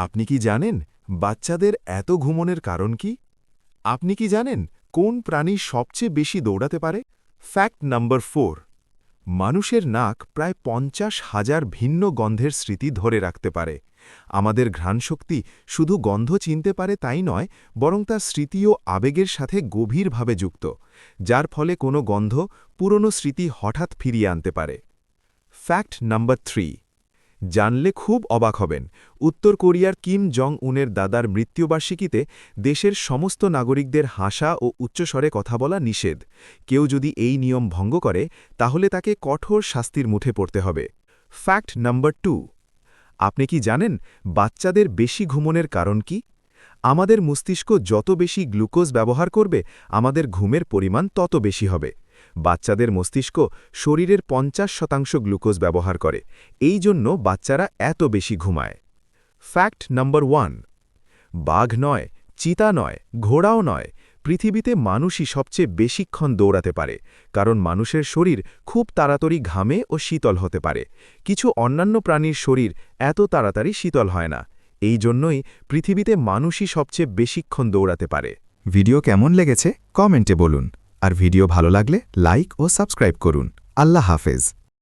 আপনি কি জানেন বাচ্চাদের এত ঘুমনের কারণ কি? আপনি কি জানেন কোন প্রাণী সবচেয়ে বেশি দৌড়াতে পারে? Fact number 4। মানুষের নাক প্রায় 50,000 ভিন্ন গন্ধের স্মৃতি ধরে রাখতে পারে। আমাদের ঘ্রাণশক্তি শুধু গন্ধ চিনতে পারে তাই নয়, বরং তার স্মৃতি ও আবেগের সাথে গভীরভাবে যুক্ত, যার ফলে কোনো গন্ধ পুরনো স্মৃতি হঠাৎ ফিরিয়ে আনতে পারে। Fact number 3। জানলে খুব অবাক হবেন, উত্তর কোরিয়ার কিম জং উনের দাদার মৃত্যুবার্ষিকীতে দেশের সমস্ত নাগরিকদের হাসা ও উচ্চস্বরে কথা বলা নিষেধ। কেউ যদি এই নিয়ম ভঙ্গ করে তাহলে তাকে কঠোর শাস্তির মুঠে পড়তে হবে। Fact number 2। আপনি কি জানেন বাচ্চাদের বেশি ঘুমনের কারণ কি? আমাদের মস্তিষ্ক যত বেশি গ্লুকোজ ব্যবহার করবে, আমাদের ঘুমের পরিমাণ তত বেশি হবে। বাচ্চাদের মস্তিষ্ক শরীরের 50% গ্লুকোজ ব্যবহার করে, এই জন্য বাচ্চারা এত বেশি ঘুমায়। Fact number 1। বাঘ নয়, চিতা নয়, ঘোড়াও নয়, পৃথিবীতে মানুষই সবচেয়ে বেশিক্ষণ দৌড়াতে পারে, কারণ মানুষের শরীর খুব তাড়াতাড়ি ঘামে ও শীতল হতে পারে। কিছু অন্যান্য প্রাণীর শরীর এত তাড়াতাড়ি শীতল হয় না, এই জন্যই পৃথিবীতে মানুষই সবচেয়ে বেশিক্ষণ দৌড়াতে পারে। ভিডিও কেমন লেগেছে কমেন্টে বলুন, আর ভিডিও ভালো লাগলে লাইক ও সাবস্ক্রাইব করুন। আল্লাহ হাফেজ।